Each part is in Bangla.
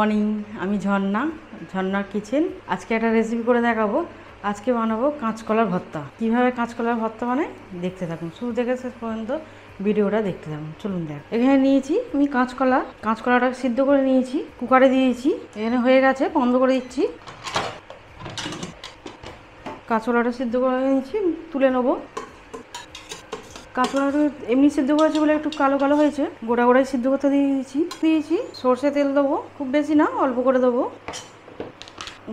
মর্নিং, আমি ঝর্ণার কিচেন। আজকে একটা রেসিপি করে দেখাবো। আজকে বানাবো কাঁচকলার ভর্তা। কিভাবে কাঁচকলার ভর্তা বানাই দেখতে থাকুন, শুরু থেকে শেষ পর্যন্ত ভিডিওটা দেখতে থাকুন। চলুন দেখ। এখানে নিয়েছি আমি কাঁচকলাটা সিদ্ধ করে নিয়েছি, কুকারে দিয়েছি। এখানে হয়ে গেছে, বন্ধ করে দিচ্ছি। কাঁচকলাটা সিদ্ধ করে নিয়েছি, তুলে নেবো। কাঁচকলাটা এমনি সিদ্ধ করেছি বলে একটু কালো কালো হয়েছে, গোড়ায় সিদ্ধ করতে দিয়েছি। সর্ষে তেল দেবো, খুব বেশি না, অল্প করে দেবো।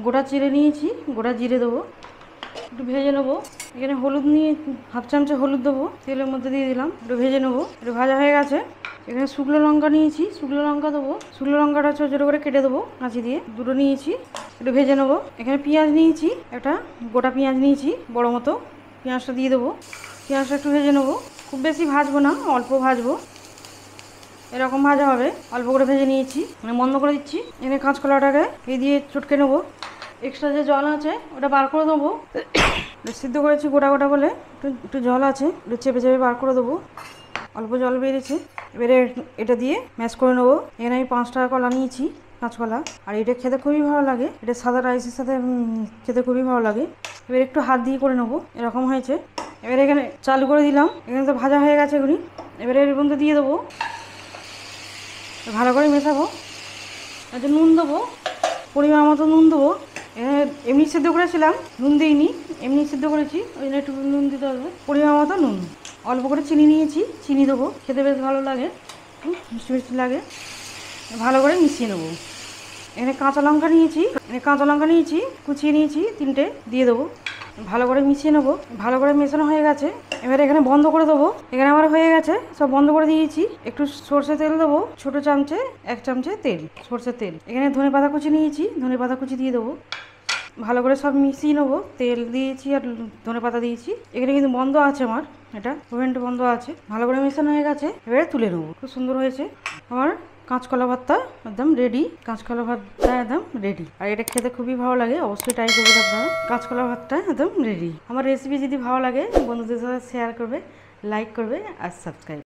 গোটা চিড়ে নিয়েছি, গোটা জিরে দেবো, একটু ভেজে নেবো। এখানে হলুদ নিয়ে হাফ চামচে হলুদ দেবো, তেলের মধ্যে দিয়ে দিলাম, একটু ভেজে নেবো। একটু ভাজা হয়ে গেছে। এখানে শুকনো লঙ্কা নিয়েছি, শুকনো লঙ্কা দেবো। শুকনো লঙ্কাটা ছোটো ছোটো করে কেটে দেবো, কাঁচি দিয়ে দুটো নিয়েছি, একটু ভেজে নেবো। এখানে পেঁয়াজ নিয়েছি, একটা গোটা পেঁয়াজ নিয়েছি বড় মতো, পেঁয়াজটা দিয়ে দেবো। পেঁয়াজটা একটু ভেজে নেবো, খুব বেশি ভাজবো না, অল্প ভাজবো, এরকম ভাজা হবে। অল্প করে ভেজে নিয়েছি, মানে বন্ধ করে দিচ্ছি। এখানে কাঁচকলাটাকে এই দিয়ে চটকে নেবো। এক্সট্রা যে জল আছে ওটা বার করে দেবো। সিদ্ধ করেছি গোটা বলে একটু জল আছে, একটু চেপে বার করে দেবো। অল্প জল বেরিয়েছে, এবারে এটা দিয়ে ম্যাশ করে নেবো। এখানে আমি 5 টাকা কলা নিয়েছি, কাঁচকলা। আর এটা খেতে খুবই ভালো লাগে, এটা সাদা রাইসের সাথে খেতে খুবই ভালো লাগে। এবার একটু হাত দিয়ে করে নেবো, এরকম হয়েছে। এবারে এখানে চালু করে দিলাম, এখানে তো ভাজা হয়ে গেছে এগুলি। এবারে এর মধ্যে দিয়ে দেবো, ভালো করে মেশাবো। আচ্ছা, নুন দেবো, পরিমাণ মতো নুন দেবো। এমনি সিদ্ধ করেছিলাম, নুন দিইনি, এমনি সিদ্ধ করেছি, ওই জন্য একটু নুন দিতে হবে। পরিমাণ মতো নুন। অল্প করে চিনি নিয়েছি, চিনি দেবো, খেতে বেশ ভালো লাগে, মিষ্টি মিষ্টি লাগে। ভালো করে মিশিয়ে নেবো। এখানে কাঁচা লঙ্কা নিয়েছি, কুচিয়ে নিয়েছি 3টে, দিয়ে দেবো। ভালো করে মিশিয়ে নেবো। ভালো করে মেশানো হয়ে গেছে। এবারে এখানে বন্ধ করে দেবো। এখানে আমার হয়ে গেছে, সব বন্ধ করে দিয়েছি। একটু সর্ষে তেল দেবো, ছোটো চামচে 1 চামচে তেল, সর্ষের তেল। এখানে ধনে পাতা কুচি নিয়েছি, ধনে পাতা কুচি দিয়ে দেবো। ভালো করে সব মিশিয়ে নেবো। তেল দিয়েছি আর ধনে পাতা দিয়েছি। এখানে কিন্তু বন্ধ আছে, আমার এটা ওভেনটা বন্ধ আছে। ভালো করে মেশানো হয়ে গেছে, এবারে তুলে নেবো। খুব সুন্দর হয়েছে আমার কাঁচকলা ভর্তা, একদম রেডি। কাঁচকলা ভর্তা একদম রেডি। আর এটা খেতে খুবই ভালো লাগে, অবশ্যই ট্রাই করবেন আপনারা। কাঁচকলা ভর্তা একদম রেডি। আমার রেসিপি যদি ভালো লাগে বন্ধুদের সাথে শেয়ার করবে, লাইক করবে আর সাবস্ক্রাইব।